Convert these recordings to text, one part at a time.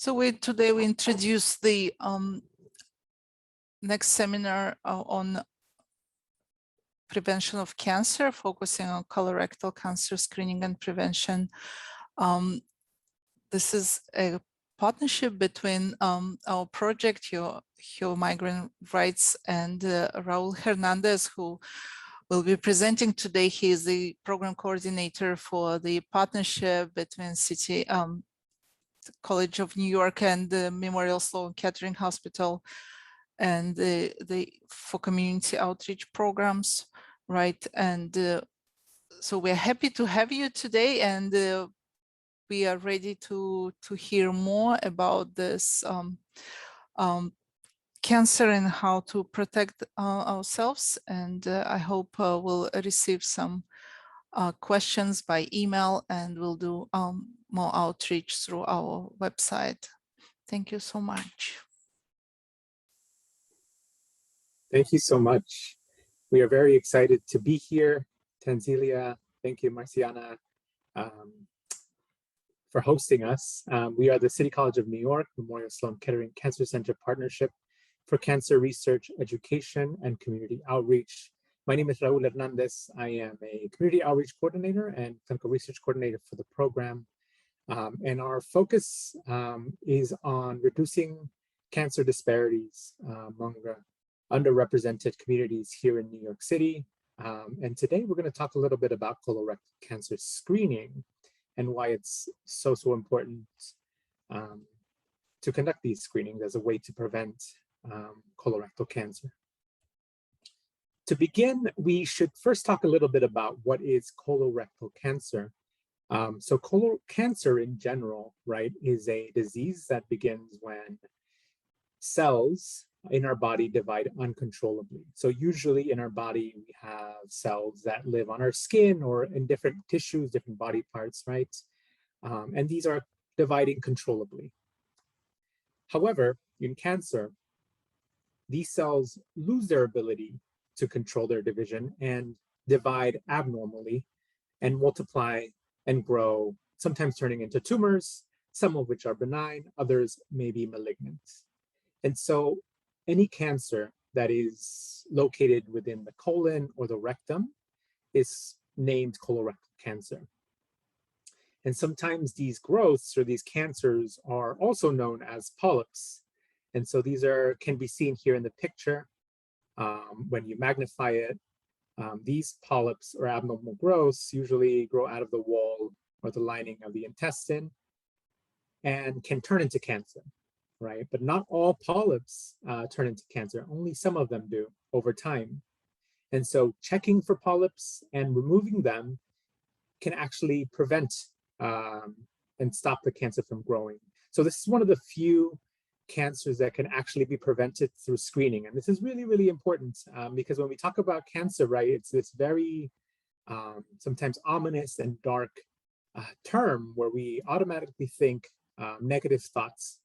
So today we introduce the next seminar on prevention of cancer, focusing on colorectal cancer screening and prevention. This is a partnership between our project, Your Migrant Rights, and Raúl Hernández, who will be presenting today. He is the program coordinator for the partnership between College of New York and the Memorial Sloan Kettering Hospital, and for community outreach programs, right? And so we're happy to have you today, and we are ready to hear more about this cancer and how to protect ourselves. And I hope we'll receive some questions by email, and we'll do more outreach through our website. Thank you so much. Thank you so much. We are very excited to be here. Tanzilia, thank you, Marciana, for hosting us. We are the City College of New York Memorial Sloan Kettering Cancer Center Partnership for Cancer Research, Education, and Community Outreach. My name is Raúl Hernández. I am a Community Outreach Coordinator and Clinical Research Coordinator for the program. And our focus is on reducing cancer disparities among underrepresented communities here in New York City. And today we're going to talk a little bit about colorectal cancer screening and why it's so important to conduct these screenings as a way to prevent colorectal cancer. To begin, we should first talk a little bit about what is colorectal cancer. So cancer in general, right, is a disease that begins when cells in our body divide uncontrollably. So usually in our body, we have cells that live on our skin or in different tissues, different body parts, right? And these are dividing controllably. However, in cancer, these cells lose their ability to control their division and divide abnormally and multiply and grow, sometimes turning into tumors, some of which are benign, others may be malignant. And so any cancer that is located within the colon or the rectum is named colorectal cancer. And sometimes these growths or these cancers are also known as polyps. And so these can be seen here in the picture. When you magnify it, these polyps or abnormal growths usually grow out of the wall or the lining of the intestine and can turn into cancer, right? But not all polyps turn into cancer. Only some of them do over time. And so checking for polyps and removing them can actually prevent and stop the cancer from growing. So this is one of the few cancers that can actually be prevented through screening. And this is really important because when we talk about cancer, right, it's this very sometimes ominous and dark term where we automatically think negative thoughts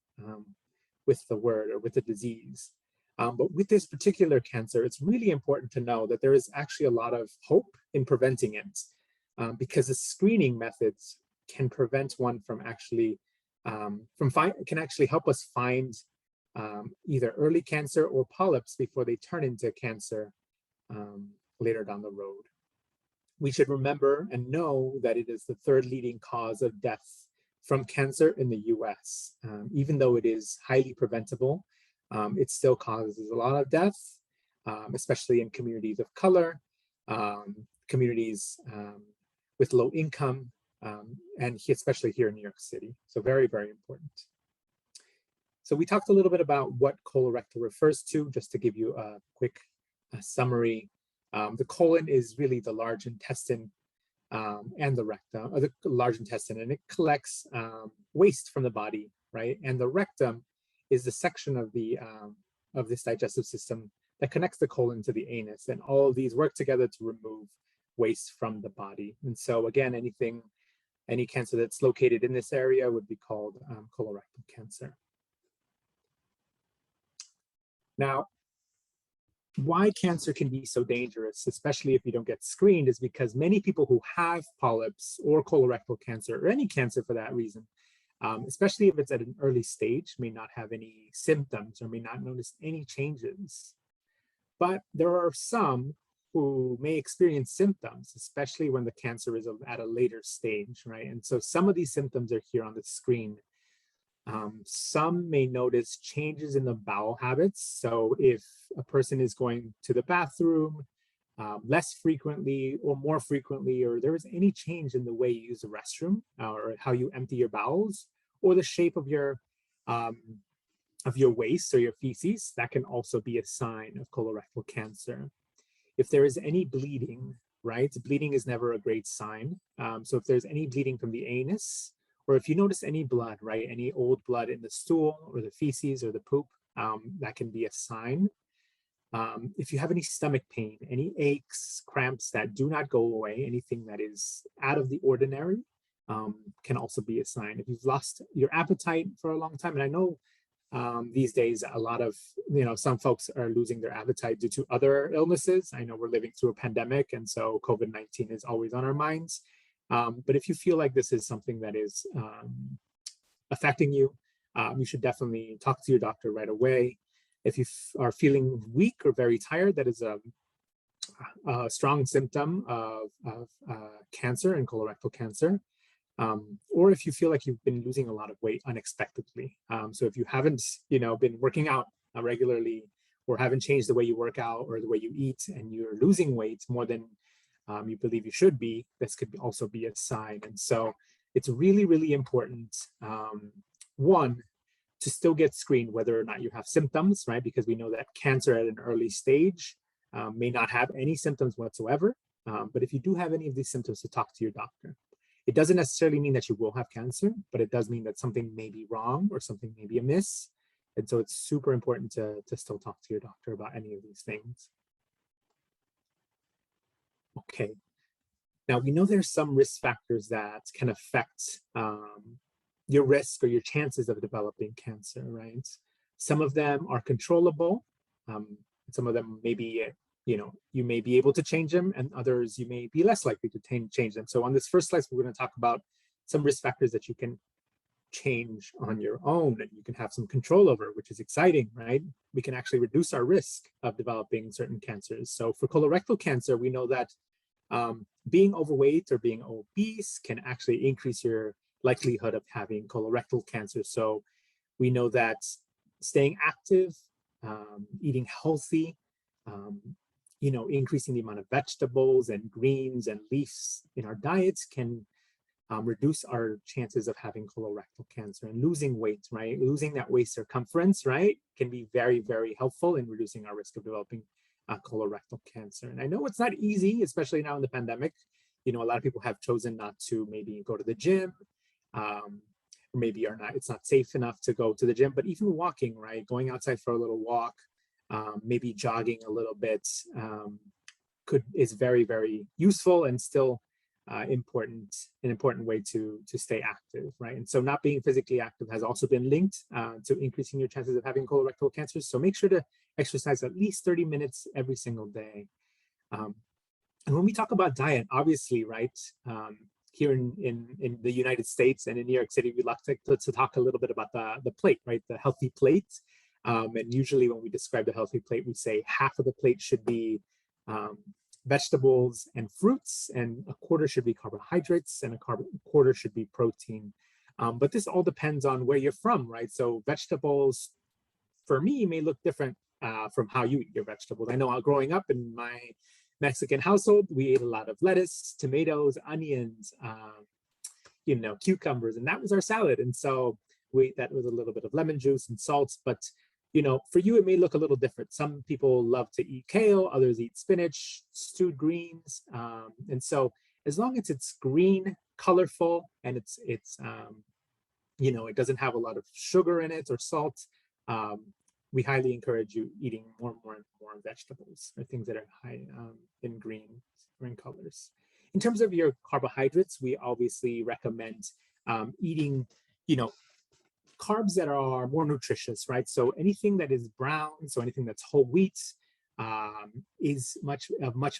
with the word or with the disease. But with this particular cancer, it's really important to know that there is actually a lot of hope in preventing it because the screening methods can prevent one from actually can actually help us find either early cancer or polyps before they turn into cancer later down the road. We should remember and know that it is the third leading cause of death from cancer in the US. Even though it is highly preventable, it still causes a lot of death, especially in communities of color, communities with low income, and especially here in New York City. So very important. So we talked a little bit about what colorectal refers to, just to give you a quick summary. The colon is really the large intestine and the rectum, or the large intestine, and it collects waste from the body, right? And the rectum is the section of this digestive system that connects the colon to the anus, and all of these work together to remove waste from the body. And so again, any cancer that's located in this area would be called colorectal cancer. Now, why cancer can be so dangerous, especially if you don't get screened, is because many people who have polyps or colorectal cancer, or any cancer for that reason, especially if it's at an early stage, may not have any symptoms or may not notice any changes. But there are some who may experience symptoms, especially when the cancer is at a later stage, right? And so some of these symptoms are here on the screen. Some may notice changes in the bowel habits. So if a person is going to the bathroom less frequently or more frequently, or there is any change in the way you use the restroom or how you empty your bowels, or the shape of your waste or your feces, that can also be a sign of colorectal cancer. If there is any bleeding, right? Bleeding is never a great sign. So if there's any bleeding from the anus, or if you notice any blood, right? Any old blood in the stool or the feces or the poop, that can be a sign. If you have any stomach pain, any aches, cramps that do not go away, anything that is out of the ordinary, can also be a sign. If you've lost your appetite for a long time, and I know these days a lot of, some folks are losing their appetite due to other illnesses. I know we're living through a pandemic, and so COVID-19 is always on our minds. But if you feel like this is something that is affecting you, you should definitely talk to your doctor right away. If you are feeling weak or very tired, that is a strong symptom of cancer and colorectal cancer. Or if you feel like you've been losing a lot of weight unexpectedly. So if you haven't, been working out regularly, or haven't changed the way you work out or the way you eat, and you're losing weight more than you believe you should be, this could also be a sign. And so it's really, really important, one, to still get screened whether or not you have symptoms, right? Because we know that cancer at an early stage may not have any symptoms whatsoever. But if you do have any of these symptoms, to talk to your doctor. It doesn't necessarily mean that you will have cancer, but it does mean that something may be wrong or something may be amiss. And so it's super important to still talk to your doctor about any of these things. Okay. Now, we know there's some risk factors that can affect your risk or your chances of developing cancer, right? Some of them are controllable. Some of them may be, you may be able to change them, and others you may be less likely to change them. So on this first slide, we're going to talk about some risk factors that you can change on your own and you can have some control over, which is exciting, right? We can actually reduce our risk of developing certain cancers. So for colorectal cancer, we know that being overweight or being obese can actually increase your likelihood of having colorectal cancer. So we know that staying active, eating healthy, increasing the amount of vegetables and greens and leaves in our diets can reduce our chances of having colorectal cancer. And losing weight, right? Losing that waist circumference, right, can be very, very helpful in reducing our risk of developing colorectal cancer. And I know it's not easy, especially now in the pandemic. A lot of people have chosen not to maybe go to the gym, or maybe it's not safe enough to go to the gym, but even walking, right? Going outside for a little walk, maybe jogging a little bit, is very, very useful and still an important way to stay active, right? And so not being physically active has also been linked to increasing your chances of having colorectal cancer. So make sure to exercise at least 30 minutes every single day. And when we talk about diet, obviously, right, here in the United States and in New York City, we like to talk a little bit about the plate, right, the healthy plate. And usually when we describe the healthy plate, we say half of the plate should be vegetables and fruits, and a quarter should be carbohydrates, and a quarter should be protein. But this all depends on where you're from, right? So vegetables, for me, may look different from how you eat your vegetables. I know growing up in my Mexican household, we ate a lot of lettuce, tomatoes, onions, cucumbers, and that was our salad. And so we ate that with a little bit of lemon juice and salt. But for you, it may look a little different. Some people love to eat kale, others eat spinach, stewed greens. And so as long as it's green, colorful, and it doesn't have a lot of sugar in it or salt, we highly encourage you eating more and more vegetables or things that are high in green colors. In terms of your carbohydrates, we obviously recommend eating, carbs that are more nutritious, right? So anything that is brown, so anything that's whole wheat, is much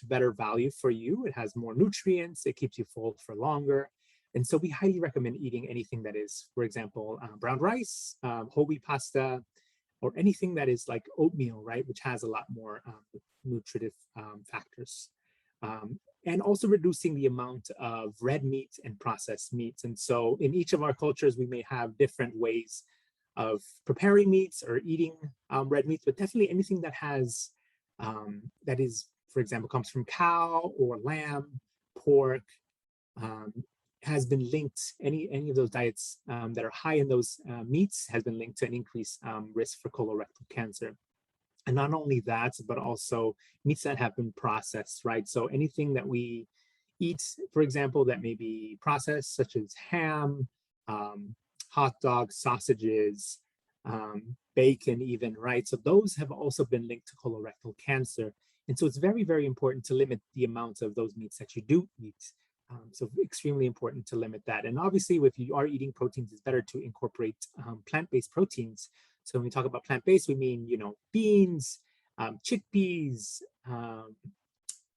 better value for you. It has more nutrients. It keeps you full for longer. And so we highly recommend eating anything that is, for example, brown rice, whole wheat pasta, or anything that is like oatmeal, right, which has a lot more nutritive factors. And also reducing the amount of red meat and processed meats. And so in each of our cultures, we may have different ways of preparing meats or eating red meats, but definitely anything that has, that is, for example, comes from cow or lamb, pork, has been linked, any of those diets that are high in those meats has been linked to an increased risk for colorectal cancer. And not only that, but also meats that have been processed, right? So anything that we eat, for example, that may be processed, such as ham, hot dogs, sausages, bacon even, right? So those have also been linked to colorectal cancer. And so it's very, very important to limit the amount of those meats that you do eat. So extremely important to limit that. And obviously, if you are eating proteins, it's better to incorporate plant-based proteins. So when we talk about plant-based, we mean, beans, chickpeas,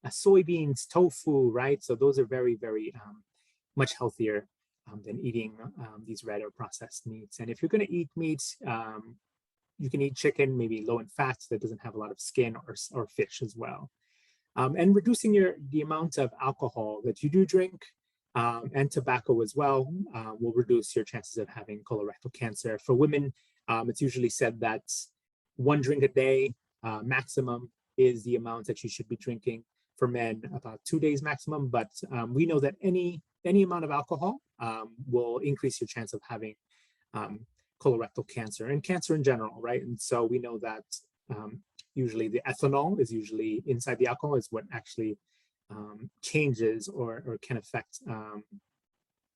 soybeans, tofu, right? So those are very, very much healthier than eating these red or processed meats. And if you're going to eat meat, you can eat chicken, maybe low in fats that doesn't have a lot of skin, or fish as well. And reducing the amount of alcohol that you do drink and tobacco as well will reduce your chances of having colorectal cancer. For women, it's usually said that 1 drink a day maximum is the amount that you should be drinking. For men, about 2 days maximum. But we know that any amount of alcohol will increase your chance of having colorectal cancer and cancer in general, right? And so we know that usually the ethanol is usually inside the alcohol is what actually changes or can affect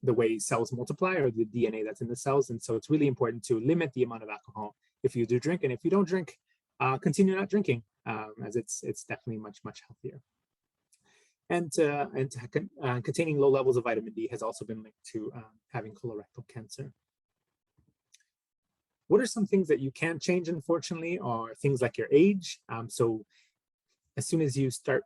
the way cells multiply, or the DNA that's in the cells. And so it's really important to limit the amount of alcohol if you do drink. And if you don't drink, continue not drinking, as it's definitely much, much healthier. And containing low levels of vitamin D has also been linked to having colorectal cancer. What are some things that you can change, unfortunately, are things like your age. So as soon as you start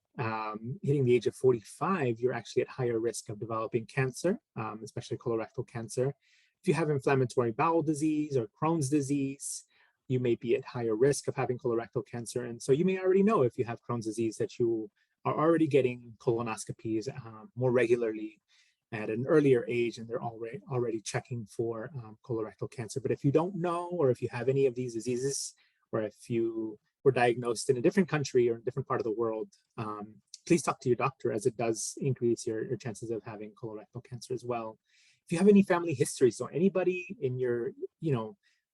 hitting the age of 45, you're actually at higher risk of developing cancer, especially colorectal cancer. If you have inflammatory bowel disease or Crohn's disease, you may be at higher risk of having colorectal cancer. And so you may already know, if you have Crohn's disease, that you are already getting colonoscopies more regularly at an earlier age, and they're already checking for colorectal cancer. But if you don't know, or if you have any of these diseases, or if you were diagnosed in a different country or a different part of the world, please talk to your doctor, as it does increase your chances of having colorectal cancer as well. If you have any family history, so anybody in your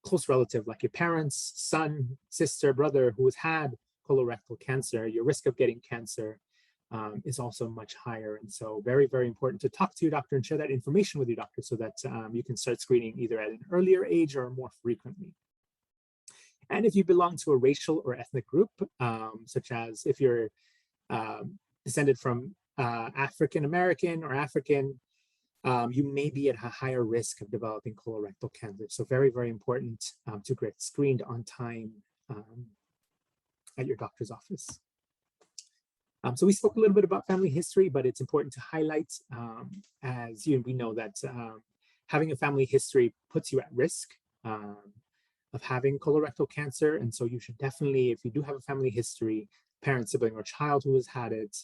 close relative, like your parents, son, sister, brother, who has had colorectal cancer, your risk of getting cancer is also much higher. And so very, very important to talk to your doctor and share that information with your doctor, so that you can start screening either at an earlier age or more frequently. And if you belong to a racial or ethnic group, such as if you're descended from African American or African, you may be at a higher risk of developing colorectal cancer. So very, very important to get screened on time at your doctor's office. So we spoke a little bit about family history, but it's important to highlight, as we know that having a family history puts you at risk of having colorectal cancer. And so you should definitely, if you do have a family history, parent, sibling, or child who has had it,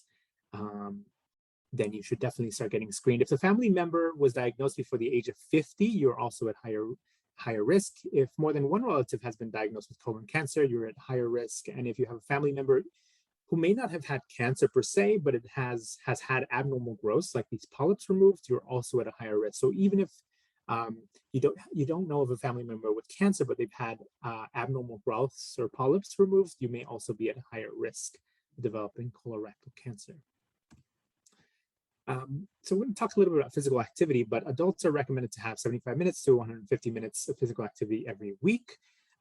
then you should definitely start getting screened. If the family member was diagnosed before the age of 50, you're also at higher risk. If more than one relative has been diagnosed with colon cancer, you're at higher risk. And if you have a family member who may not have had cancer per se, but it has had abnormal growths, like these polyps removed, you're also at a higher risk. So even if you don't know of a family member with cancer, but they've had abnormal growths or polyps removed, you may also be at a higher risk of developing colorectal cancer. So we're going to talk a little bit about physical activity, but adults are recommended to have 75 minutes to 150 minutes of physical activity every week.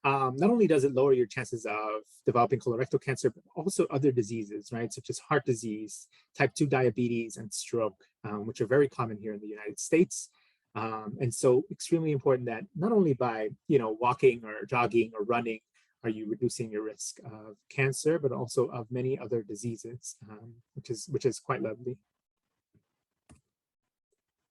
Not only does it lower your chances of developing colorectal cancer, but also other diseases, right? Such as heart disease, type 2 diabetes, and stroke, which are very common here in the United States. And so extremely important that not only by, walking or jogging or running are you reducing your risk of cancer, but also of many other diseases, which is quite lovely.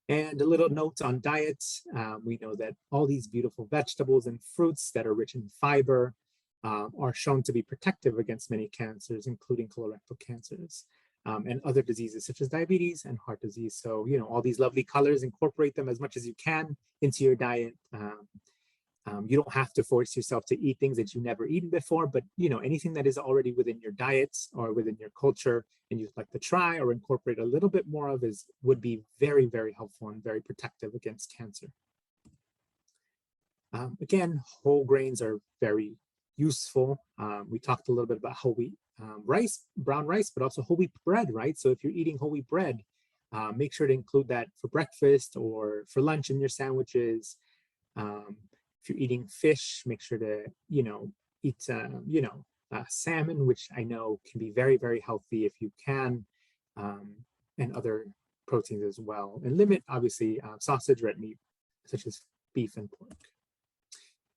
And a little note on diets. We know that all these beautiful vegetables and fruits that are rich in fiber are shown to be protective against many cancers, including colorectal cancers and other diseases such as diabetes and heart disease. So, all these lovely colors, incorporate them as much as you can into your diet. You don't have to force yourself to eat things that you've never eaten before, but anything that is already within your diets or within your culture and you'd like to try or incorporate a little bit more of would be very, very helpful and very protective against cancer. Again, whole grains are very useful. We talked a little bit about whole wheat rice, brown rice, but also whole wheat bread, right? So if you're eating whole wheat bread, make sure to include that for breakfast or for lunch in your sandwiches. If you're eating fish, make sure to, eat, salmon, which I know can be very, very healthy if you can, and other proteins as well. And limit, obviously, sausage, red meat, such as beef and pork.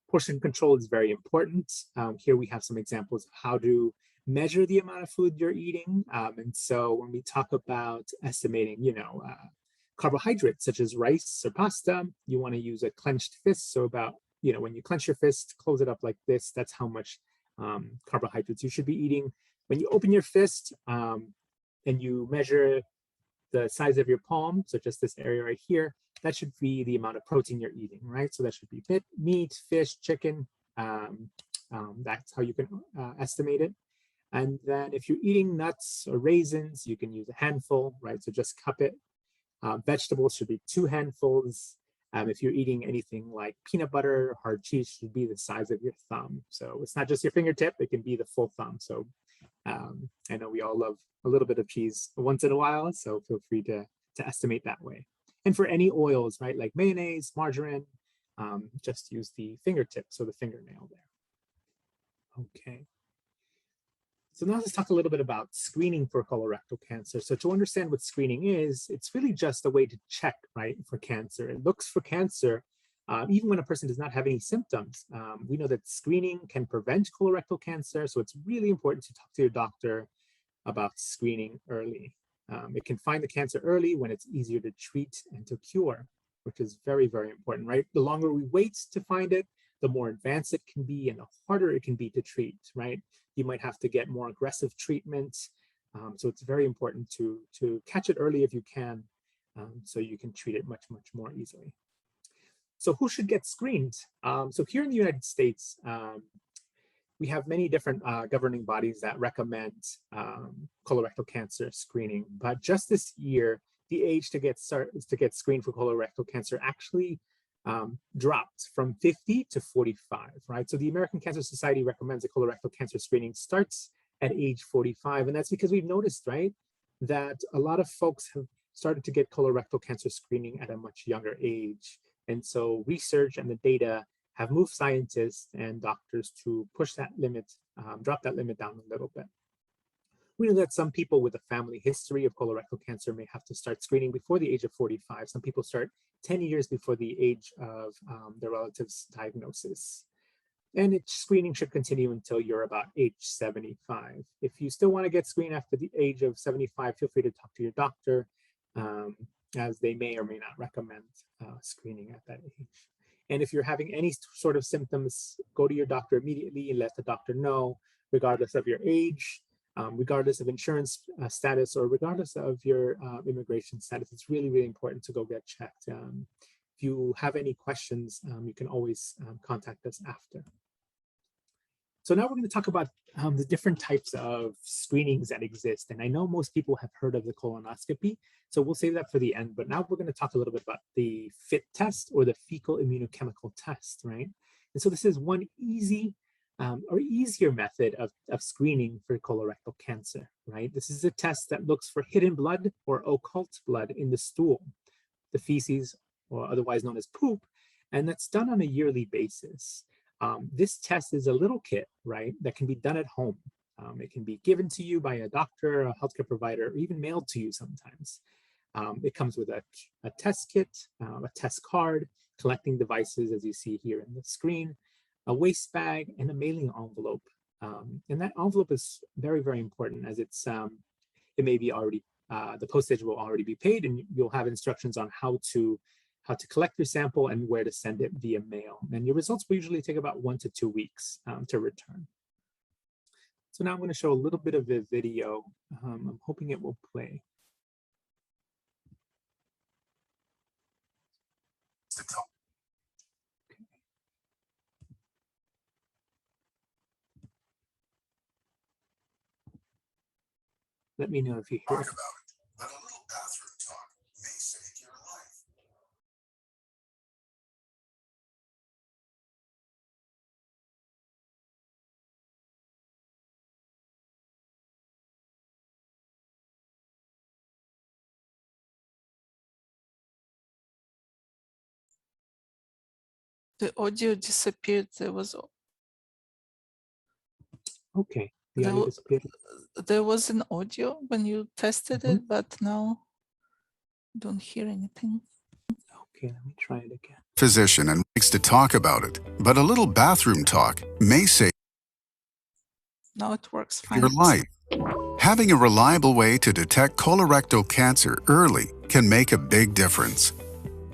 Portion control is very important. Here we have some examples of how to measure the amount of food you're eating. And so when we talk about estimating, carbohydrates such as rice or pasta, you want to use a clenched fist. So about, when you clench your fist, close it up like this, that's how much carbohydrates you should be eating. When you open your fist and you measure the size of your palm, so just this area right here, that should be the amount of protein you're eating, right? So that should be meat, fish, chicken. That's how you can estimate it. And then if you're eating nuts or raisins, you can use a handful, right? So just cup it. Vegetables should be 2 handfuls. If you're eating anything like peanut butter, hard cheese should be the size of your thumb. So it's not just your fingertip, it can be the full thumb. So I know we all love a little bit of cheese once in a while, so feel free to estimate that way. And for any oils, right, like mayonnaise, margarine, just use the fingertip, so the fingernail there. Okay. So now let's talk a little bit about screening for colorectal cancer. So to understand what screening is, it's really just a way to check, right, for cancer. It looks for cancer even when a person does not have any symptoms. We know that screening can prevent colorectal cancer, so it's really important to talk to your doctor about screening early. It can find the cancer early when it's easier to treat and to cure, which is very, very important, right? The longer we wait to find it, the more advanced it can be and the harder it can be to treat, right? You might have to get more aggressive treatment. So it's very important to catch it early if you can, so you can treat it much, much more easily. So who should get screened? So here in the United States, we have many different governing bodies that recommend colorectal cancer screening. But just this year, the age to get screened for colorectal cancer actually dropped from 50 to 45, right? So the American Cancer Society recommends that colorectal cancer screening starts at age 45. And that's because we've noticed, right, that a lot of folks have started to get colorectal cancer screening at a much younger age. And so research and the data have moved scientists and doctors to push that limit, drop that limit down a little bit. We know that some people with a family history of colorectal cancer may have to start screening before the age of 45. Some people start 10 years before the age of their relative's diagnosis. And screening should continue until you're about age 75. If you still want to get screened after the age of 75, feel free to talk to your doctor, as they may or may not recommend screening at that age. And if you're having any sort of symptoms, go to your doctor immediately and let the doctor know, regardless of your age, regardless of insurance status, or regardless of your immigration status. It's really, really important to go get checked. If you have any questions, you can always contact us after. So now we're going to talk about the different types of screenings that exist. And I know most people have heard of the colonoscopy, so we'll save that for the end. But now we're going to talk a little bit about the FIT test, or the fecal immunochemical test, right? And so this is one easy or easier method of screening for colorectal cancer, right? This is a test that looks for hidden blood or occult blood in the stool, the feces, or otherwise known as poop, and that's done on a yearly basis. This test is a little kit, right, that can be done at home. It can be given to you by a doctor, a healthcare provider, or even mailed to you sometimes. It comes with a test kit, a test card, collecting devices, as you see here in the screen, a waste bag, and a mailing envelope. And that envelope is very, very important, as it may be already the postage will already be paid, and you'll have instructions on how to collect your sample and where to send it via mail. And your results will usually take about 1 to 2 weeks to return. So now I'm going to show a little bit of a video. I'm hoping it will play. Okay. Let me know if you hear it. Talk about it, but a little bathroom talk may save your life. The audio disappeared. There was Okay, the audio disappeared. there was an audio when you tested it, but now I don't hear anything. Okay, let me try it again. Physician and likes to talk about it, but a little bathroom talk may save Now it works fine. your life. Having a reliable way to detect colorectal cancer early can make a big difference.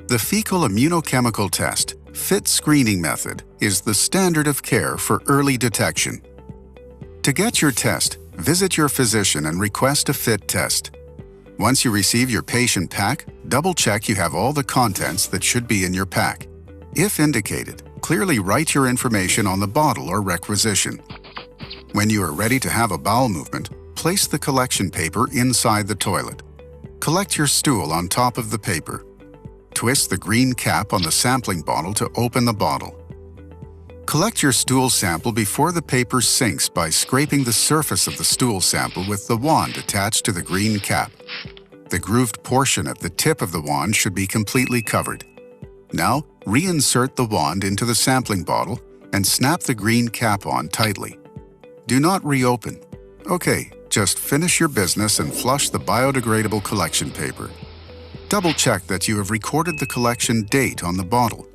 The fecal immunochemical test, FIT screening method, is the standard of care for early detection. To get your test, visit your physician and request a FIT test. Once you receive your patient pack, double-check you have all the contents that should be in your pack. If indicated, clearly write your information on the bottle or requisition. When you are ready to have a bowel movement, place the collection paper inside the toilet. Collect your stool on top of the paper. Twist the green cap on the sampling bottle to open the bottle. Collect your stool sample before the paper sinks by scraping the surface of the stool sample with the wand attached to the green cap. The grooved portion at the tip of the wand should be completely covered. Now, reinsert the wand into the sampling bottle and snap the green cap on tightly. Do not reopen. Okay, just finish your business and flush the biodegradable collection paper. Double-check that you have recorded the collection date on the bottle.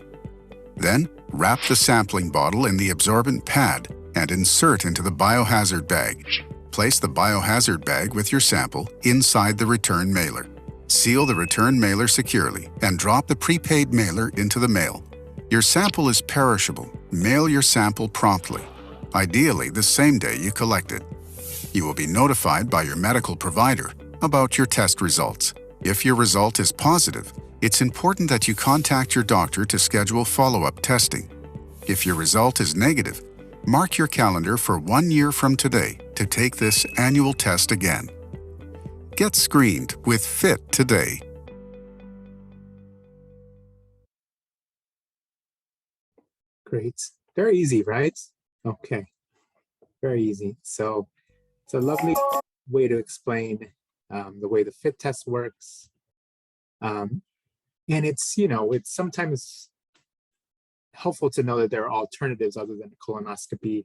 Then, wrap the sampling bottle in the absorbent pad and insert into the biohazard bag. Place the biohazard bag with your sample inside the return mailer. Seal the return mailer securely and drop the prepaid mailer into the mail. Your sample is perishable. Mail your sample promptly, ideally the same day you collect it. You will be notified by your medical provider about your test results. If your result is positive, it's important that you contact your doctor to schedule follow-up testing. If your result is negative, mark your calendar for 1 year from today to take this annual test again. Get screened with FIT today. Great. Very easy, right? Okay. Very easy. So it's a lovely way to explain the way the FIT test works. And it's, it's sometimes helpful to know that there are alternatives other than colonoscopy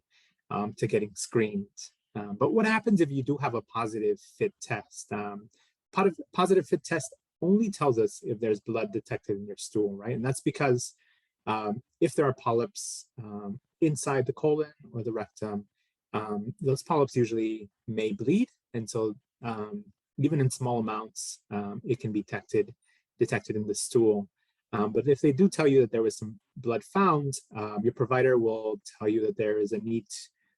to getting screened. But what happens if you do have a positive FIT test? Positive FIT test only tells us if there's blood detected in your stool, right? And that's because if there are polyps inside the colon or the rectum, those polyps usually may bleed. And so even in small amounts, it can be detected in the stool. But if they do tell you that there was some blood found, your provider will tell you that there is a need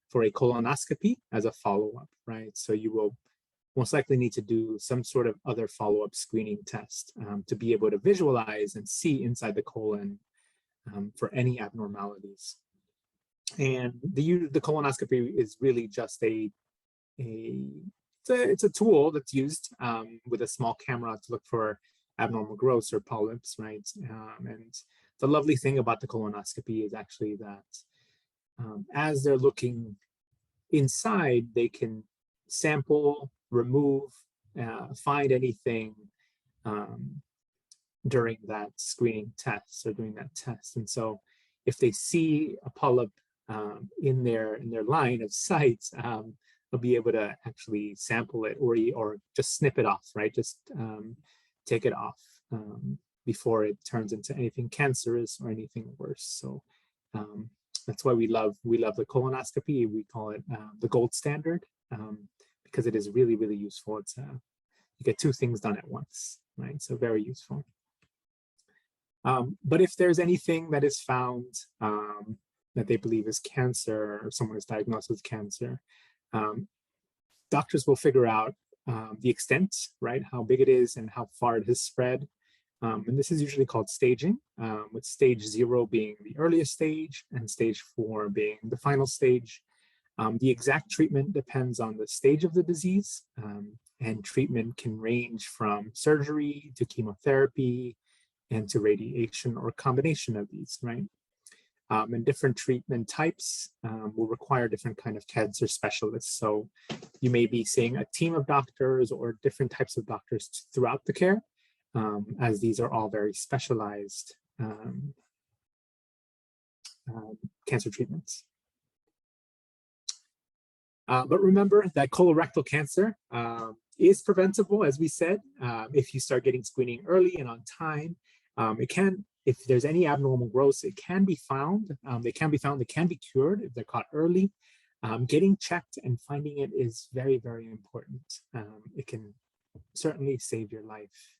for a colonoscopy as a follow-up, right? So you will most likely need to do some sort of other follow-up screening test to be able to visualize and see inside the colon for any abnormalities. And the colonoscopy is really just it's a tool that's used with a small camera to look for abnormal growths or polyps, right? And the lovely thing about the colonoscopy is actually that as they're looking inside, they can sample, remove, find anything during that screening test or during that test. And so if they see a polyp in their line of sight, they'll be able to actually sample it or just snip it off, right? Just take it off before it turns into anything cancerous or anything worse. So that's why we love the colonoscopy. We call it the gold standard because it is really, really useful. It's You get two things done at once, right? So very useful. But if there's anything that is found that they believe is cancer, or someone is diagnosed with cancer, doctors will figure out the extent, right? How big it is and how far it has spread. And this is usually called staging, with stage 0 being the earliest stage and stage 4 being the final stage. The exact treatment depends on the stage of the disease, and treatment can range from surgery to chemotherapy and to radiation, or a combination of these, right? And different treatment types will require different kind of cancer specialists. So you may be seeing a team of doctors or different types of doctors throughout the care, as these are all very specialized cancer treatments. But remember that colorectal cancer is preventable, as we said, if you start getting screening early and on time. It can, if there's any abnormal growths, it can be found. They can be cured if they're caught early. Getting checked and finding it is very, very important. It can certainly save your life.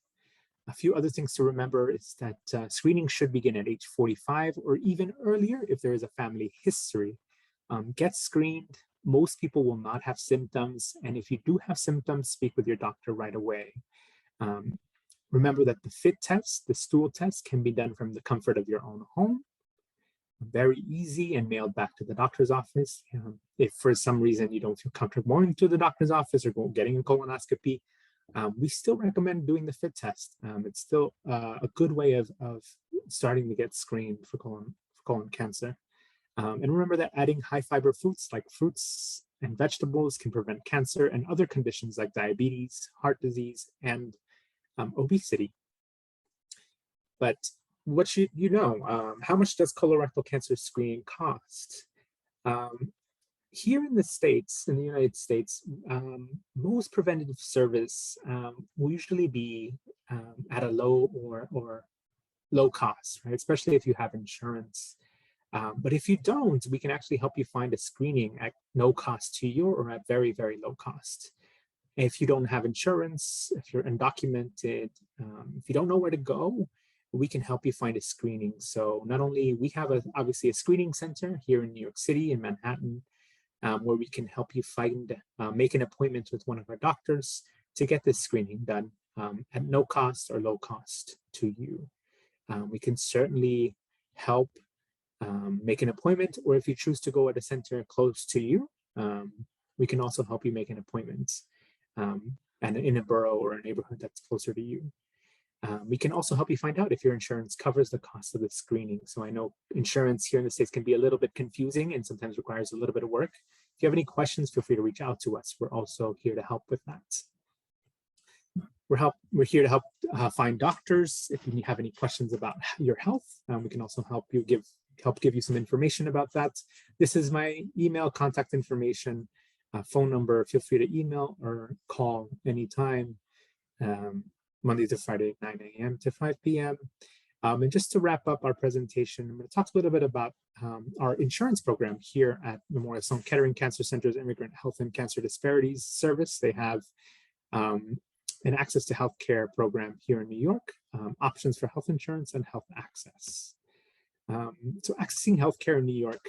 A few other things to remember is that screening should begin at age 45 or even earlier if there is a family history. Get screened. Most people will not have symptoms, and if you do have symptoms, speak with your doctor right away. Remember that the FIT test, the stool test, can be done from the comfort of your own home. Very easy and mailed back to the doctor's office. If for some reason you don't feel comfortable going to the doctor's office or getting a colonoscopy, we still recommend doing the FIT test. It's still a good way of starting to get screened for colon cancer. And remember that adding high fiber foods like fruits and vegetables can prevent cancer and other conditions like diabetes, heart disease, and obesity. But what should you know? How much does colorectal cancer screening cost? Here in the States, in the United States, most preventative service will usually be at a low or low cost, right? Especially if you have insurance. But if you don't, we can actually help you find a screening at no cost to you or at very, very low cost. If you don't have insurance, if you're undocumented, if you don't know where to go, we can help you find a screening. So not only we have obviously a screening center here in New York City, in Manhattan, where we can help you make an appointment with one of our doctors to get this screening done at no cost or low cost to you. We can certainly help make an appointment, or if you choose to go at a center close to you, we can also help you make an appointment and in a borough or a neighborhood that's closer to you. We can also help you find out if your insurance covers the cost of the screening. So I know insurance here in the States can be a little bit confusing and sometimes requires a little bit of work. If you have any questions, feel free to reach out to us. We're also here to help with that. We're here to help find doctors. If you have any questions about your health, we can also help give you some information about that. This is my email contact information, phone number. Feel free to email or call anytime, Monday to Friday, 9 a.m. to 5 p.m. And just to wrap up our presentation, I'm going to talk a little bit about our insurance program here at Memorial Sloan Kettering Cancer Center's Immigrant Health and Cancer Disparities Service. They have an access to healthcare program here in New York, options for health insurance and health access. So accessing healthcare in New York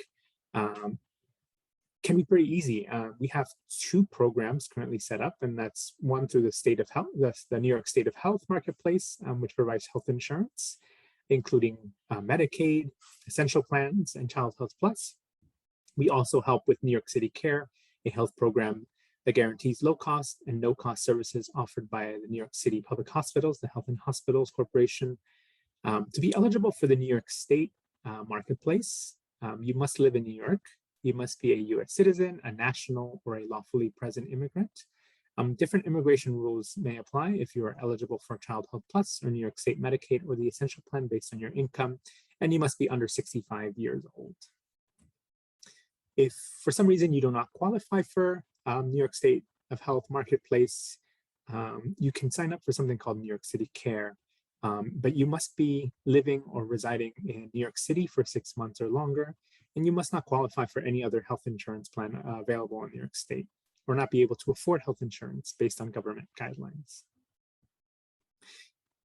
can be pretty easy. We have two programs currently set up, and that's one through the State of Health, the New York State of Health Marketplace, which provides health insurance, including Medicaid, essential plans, and Child Health Plus. We also help with New York City Care, a health program that guarantees low cost and no cost services offered by the New York City Public Hospitals, the Health and Hospitals Corporation. To be eligible for the New York State Marketplace, you must live in New York. You must be a U.S. citizen, a national, or a lawfully present immigrant. Different immigration rules may apply if you are eligible for Child Health Plus or New York State Medicaid or the Essential Plan based on your income, and you must be under 65 years old. If for some reason you do not qualify for New York State of Health Marketplace, you can sign up for something called New York City Care. But you must be living or residing in New York City for 6 months or longer, and you must not qualify for any other health insurance plan available in New York State, or not be able to afford health insurance based on government guidelines.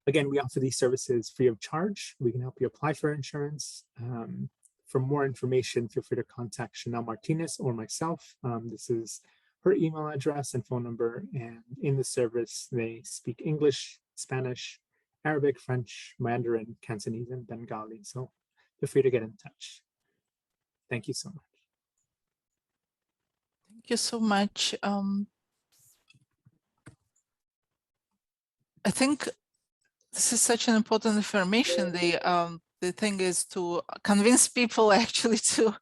Again, we offer these services free of charge. We can help you apply for insurance. For more information, feel free to contact Chanel Martinez or myself. This is her email address and phone number. And in the service, they speak English, Spanish, Arabic, French, Mandarin, Cantonese, and Bengali. So feel free to get in touch. Thank you so much. Thank you so much. I think this is such an important information. The thing is to convince people actually to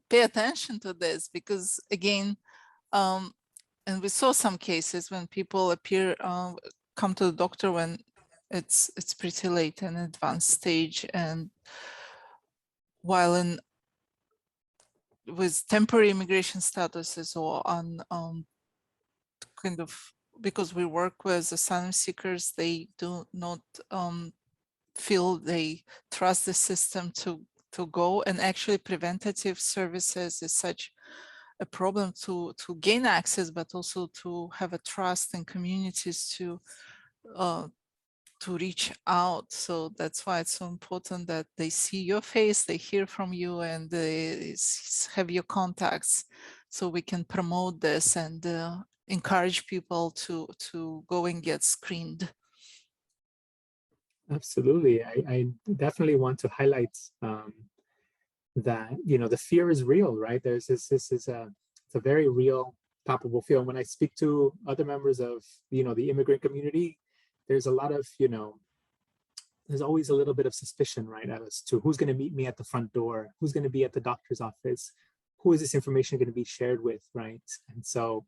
pay attention to this, because again, and we saw some cases when people come to the doctor when it's pretty late and advanced stage, and while with temporary immigration statuses or on kind of, because we work with asylum seekers, they do not feel they trust the system to go, and actually preventative services is such a problem to gain access, but also to have a trust in communities to reach out. So that's why it's so important that they see your face, they hear from you, and they have your contacts, so we can promote this and encourage people to go and get screened. Absolutely. I definitely want to highlight that, you know, the fear is real, right? There's this is it's a very real, palpable fear. When I speak to other members of, you know, the immigrant community, there's a lot of, you know, there's always a little bit of suspicion, right, as to who's going to meet me at the front door, who's going to be at the doctor's office, who is this information going to be shared with, right? And so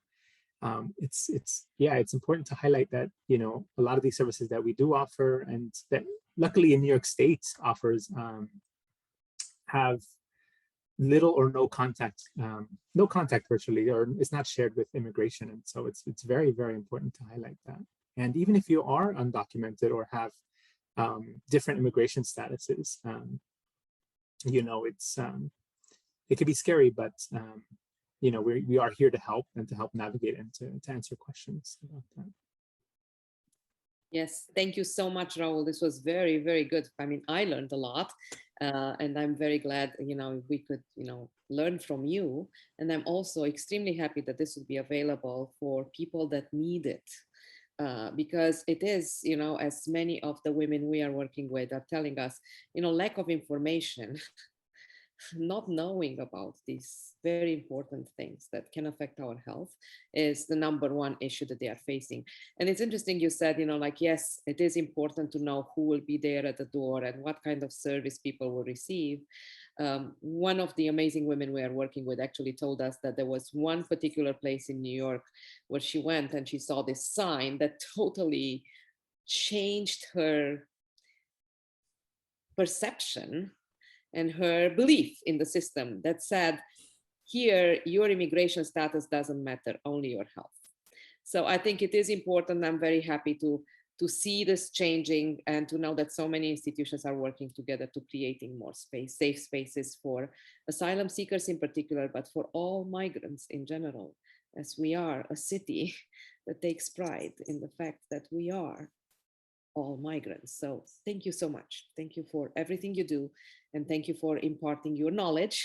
it's important to highlight that, you know, a lot of these services that we do offer, and that luckily in New York State offers, have little or no contact virtually, or it's not shared with immigration. And so it's very, very important to highlight that. And even if you are undocumented or have different immigration statuses, you know, it can be scary, but you know, we are here to help and to help navigate and to answer questions about that. Yes, thank you so much, Raúl. This was very, very good. I mean, I learned a lot, and I'm very glad, you know, we could, you know, learn from you. And I'm also extremely happy that this would be available for people that need it. Because it is, you know, as many of the women we are working with are telling us, you know, lack of information, not knowing about these very important things that can affect our health is the #1 issue that they are facing. And it's interesting you said, you know, like, yes, it is important to know who will be there at the door and what kind of service people will receive. One of the amazing women we are working with actually told us that there was one particular place in New York where she went and she saw this sign that totally changed her perception and her belief in the system, that said, here, your immigration status doesn't matter, only your health. So I think it is important. I'm very happy to see this changing and to know that so many institutions are working together to creating more space, safe spaces for asylum seekers in particular, but for all migrants in general, as we are a city that takes pride in the fact that we are all migrants. So thank you so much. Thank you for everything you do. And thank you for imparting your knowledge.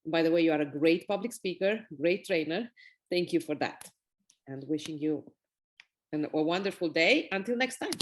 By the way, you are a great public speaker, great trainer. Thank you for that. And wishing you a wonderful day. Until next time.